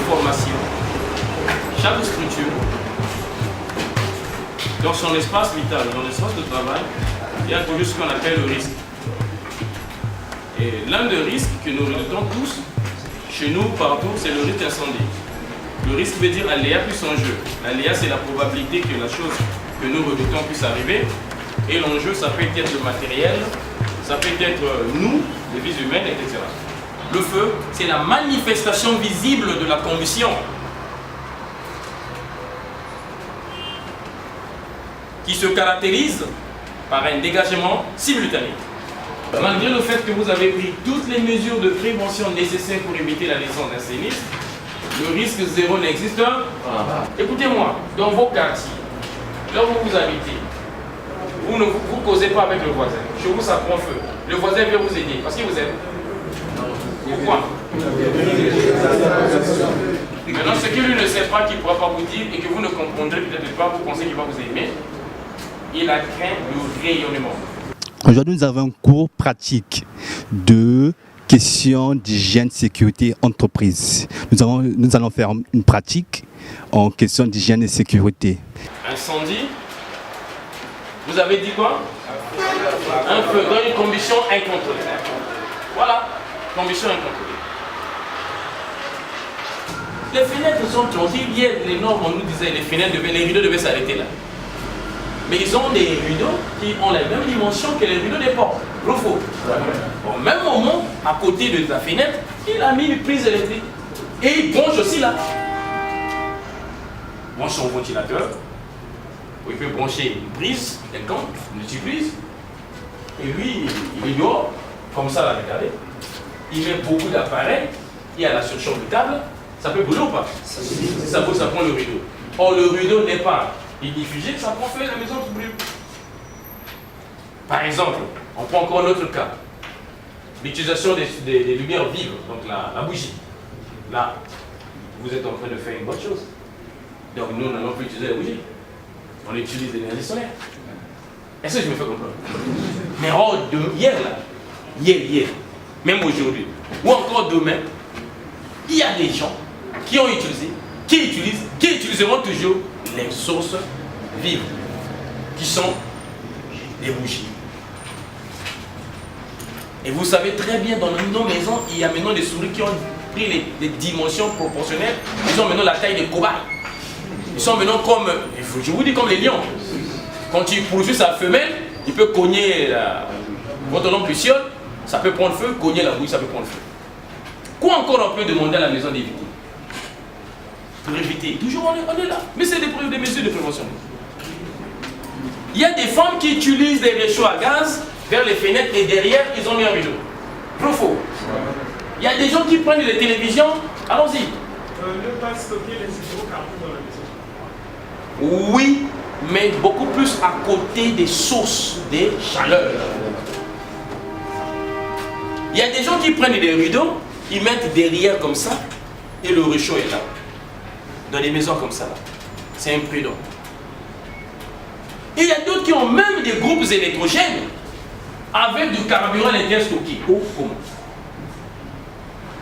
formation, chaque structure, dans son espace vital, dans l'espace de travail, il y a toujours ce qu'on appelle le risque. Et l'un des risques que nous redoutons tous, chez nous, partout, c'est le risque d'incendie. Le risque veut dire aléa plus enjeu. L'aléa, c'est la probabilité que la chose que nous redoutons puisse arriver. Et l'enjeu, ça peut être le matériel, ça peut être nous, les vies humaines, etc. Le feu, c'est la manifestation visible de la combustion qui se caractérise par un dégagement simultané. Malgré le fait que vous avez pris toutes les mesures de prévention nécessaires pour éviter la naissance d'un sinistre, le risque zéro n'existe pas. Écoutez-moi, dans vos quartiers, là où vous habitez, vous ne vous causez pas avec le voisin. Chez vous, ça prend feu. Le voisin vient vous aider parce qu'il vous aime. Pourquoi? Maintenant, ce que lui ne sait pas, qu'il ne pourra pas vous dire et que vous ne comprendrez peut-être pas, vous pensez qu'il va vous aimer, il a craint le rayonnement. Aujourd'hui, nous avons un cours pratique de questions d'hygiène, sécurité, entreprise. Nous allons faire une pratique en question d'hygiène et sécurité. Incendie, vous avez dit quoi? Un feu dans une combustion incontrôlée. Voilà, combustion incontrôlée. Les fenêtres sont tranquilles. Hier, les normes, on nous disait les rideaux devaient s'arrêter là. Mais ils ont des rideaux qui ont la même dimension que les rideaux des portes. Faux. Au même moment, à côté de la fenêtre, il a mis une prise électrique. Et il branche aussi là. Il branche son ventilateur. Où il peut brancher une prise, quelconque, une multiprise. Et lui, il est dehors, comme ça, là, regardez. Il met beaucoup d'appareils. Il y a la surchauffe de table. Ça peut brûler ou pas? Si ça brûle, ça prend le rideau. Or, le rideau n'est pas diffusé, ça prend feu, la maison qui brûle. Par exemple, on prend encore un autre cas. L'utilisation des lumières vives, donc la bougie. Là, vous êtes en train de faire une bonne chose. Donc nous n'allons plus utiliser la bougie. On utilise l'énergie solaire. Est-ce que je me fais comprendre? Mais hier, même aujourd'hui, ou encore demain, il y a des gens qui ont utilisé, qui utiliseront toujours les sources vives, qui sont les bougies. Et vous savez très bien, dans nos maisons, il y a maintenant des souris qui ont pris les dimensions proportionnelles. Ils ont maintenant la taille des cobayes. Ils sont maintenant comme, je vous dis, comme les lions. Quand tu poursuis sa femelle, il peut cogner votre lampe luciole, ça peut prendre feu, cogner la bougie, ça peut prendre feu. Quoi encore on peut demander à la maison d'éviter? Pour éviter, toujours on est là. Mais c'est des mesures de prévention. Il y a des femmes qui utilisent des réchauds à gaz vers les fenêtres et derrière, ils ont mis un rideau. Faux. Il y a des gens qui prennent des télévisions. Allons-y. Ne pas stocker les hydrocarbures dans la maison. Oui, mais beaucoup plus à côté des sources des chaleurs. Il y a des gens qui prennent des rideaux, ils mettent derrière comme ça, et le réchaud est là. Dans des maisons comme ça, là. C'est imprudent. Et il y a d'autres qui ont même des groupes électrogènes avec du carburant stocké. Oh, comment?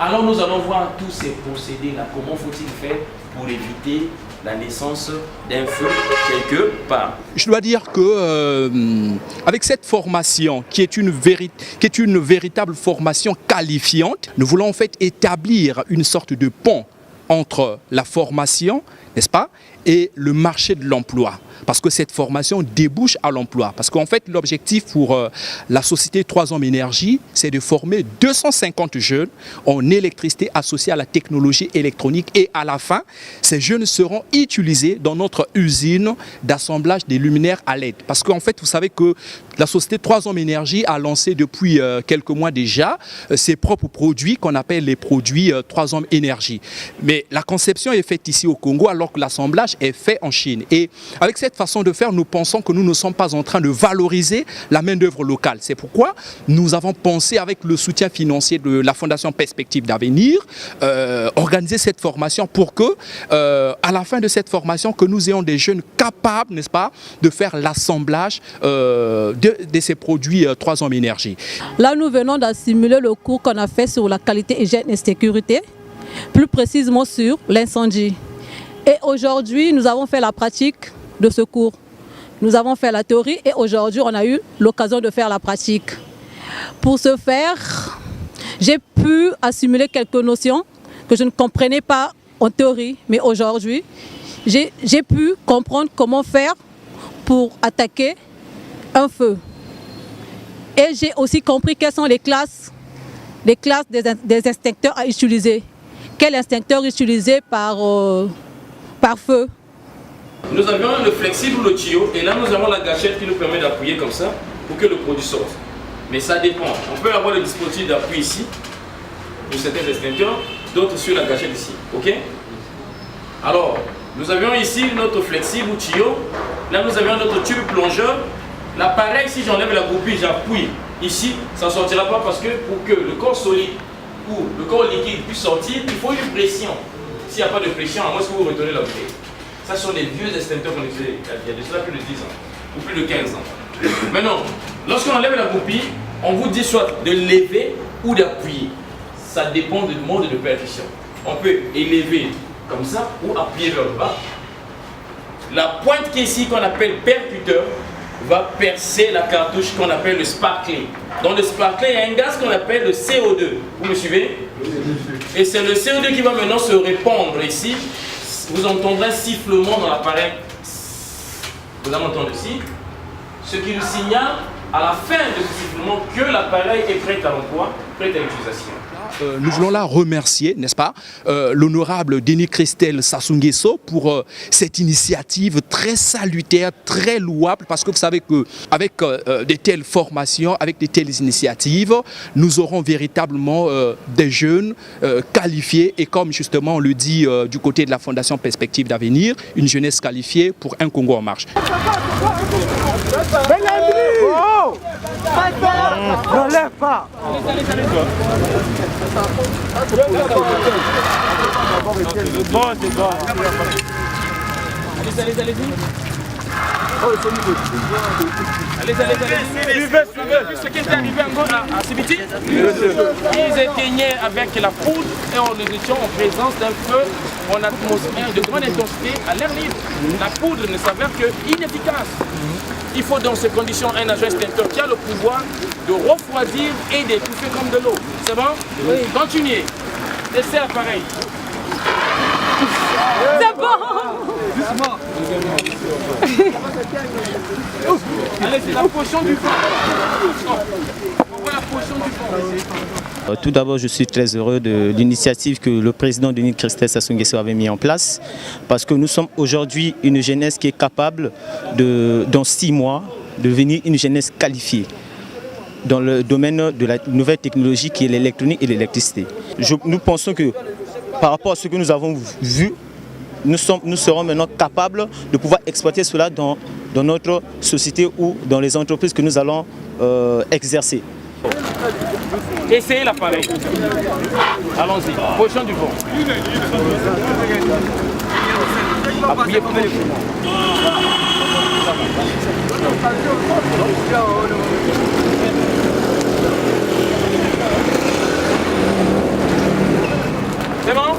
Alors nous allons voir tous ces procédés-là. Comment faut-il faire pour éviter la naissance d'un feu quelque part? Je dois dire que avec cette formation qui est une véritable formation qualifiante, nous voulons en fait établir une sorte de pont entre la formation, n'est-ce pas, et le marché de l'emploi. Parce que cette formation débouche à l'emploi. Parce qu'en fait, l'objectif pour la société 3 Hommes Énergie, c'est de former 250 jeunes en électricité associée à la technologie électronique. Et à la fin, ces jeunes seront utilisés dans notre usine d'assemblage des luminaires à LED. Parce qu'en fait, vous savez que la société 3 Hommes Énergie a lancé depuis quelques mois déjà ses propres produits qu'on appelle les produits 3 Hommes Énergie. Mais la conception est faite ici au Congo alors que l'assemblage est fait en Chine. Et avec cette façon de faire, nous pensons que nous ne sommes pas en train de valoriser la main-d'œuvre locale. C'est pourquoi nous avons pensé, avec le soutien financier de la Fondation Perspective d'Avenir, organiser cette formation pour que, à la fin de cette formation, que nous ayons des jeunes capables, n'est-ce pas, de faire l'assemblage de ces produits 3 Hommes Énergie. Là, nous venons d'assimiler le cours qu'on a fait sur la qualité, hygiène et sécurité. plus précisément sur l'incendie. Et aujourd'hui, nous avons fait la pratique de ce cours. Nous avons fait la théorie et aujourd'hui, on a eu l'occasion de faire la pratique. Pour ce faire, j'ai pu assimiler quelques notions que je ne comprenais pas en théorie, mais aujourd'hui, j'ai pu comprendre comment faire pour attaquer un feu. Et j'ai aussi compris quelles sont les classes des extincteurs à utiliser. Quel extincteur utiliser par feu. Nous avions le flexible ou le tuyau et là nous avons la gâchette qui nous permet d'appuyer comme ça pour que le produit sorte. Mais ça dépend. On peut avoir le dispositif d'appui ici, pour certains extincteurs, d'autres sur la gâchette ici. Ok? Alors, nous avions ici notre flexible ou tuyau. Là nous avions notre tube plongeur. L'appareil, si j'enlève la goupille, j'appuie ici, ça ne sortira pas parce que pour que le corps solide ou le corps liquide puisse sortir, il faut une pression. S'il n'y a pas de pression, à moins que vous retournez la bouteille. Ça sont les vieux extincteurs qu'on utilisait il y a de cela plus de 10 ans ou plus de 15 ans. Maintenant, lorsqu'on enlève la goupille, on vous dit soit de lever ou d'appuyer. Ça dépend du mode de percussion. On peut élever comme ça ou appuyer vers le bas. La pointe qui est ici, qu'on appelle percuteur, va percer la cartouche qu'on appelle le sparkling. Dans le sparkling, il y a un gaz qu'on appelle le CO2. Vous me suivez? Et c'est le CO2 qui va maintenant se répandre ici. Vous entendrez un sifflement dans l'appareil. Vous allez entendre ici. Ce qui nous signale à la fin de ce sifflement que l'appareil est prêt à l'emploi, prêt à l'utilisation. Nous voulons là remercier, n'est-ce pas, l'honorable Denis Christelle Sassou Nguesso pour cette initiative très salutaire, très louable, parce que vous savez qu'avec de telles formations, avec de telles initiatives, nous aurons véritablement des jeunes qualifiés et comme justement on le dit du côté de la Fondation Perspective d'Avenir, une jeunesse qualifiée pour un Congo en marche. N'enlève pas. Bon, c'est bon. Allez-y. Ce qui est arrivé à Sibiti, ils éteignaient avec la poudre et nous étions en présence d'un feu en atmosphère de grande intensité à l'air libre. La poudre ne s'avère que inefficace. Il faut dans ces conditions un agent extincteur qui a le pouvoir de refroidir et d'étouffer comme de l'eau. C'est bon? Oui. Continuez. Laissez l'appareil. C'est bon! Doucement. Allez, c'est la potion du vent. On voit la potion du vent. Tout d'abord, je suis très heureux de l'initiative que le président Denis Christelle Sassou Nguesso avait mis en place parce que nous sommes aujourd'hui une jeunesse qui est capable, dans 6 mois, de devenir une jeunesse qualifiée dans le domaine de la nouvelle technologie qui est l'électronique et l'électricité. Nous pensons que par rapport à ce que nous avons vu, nous serons maintenant capables de pouvoir exploiter cela dans notre société ou dans les entreprises que nous allons exercer. Essayez l'appareil. Allons-y. Potion du vent. Appuyez profondément. C'est bon?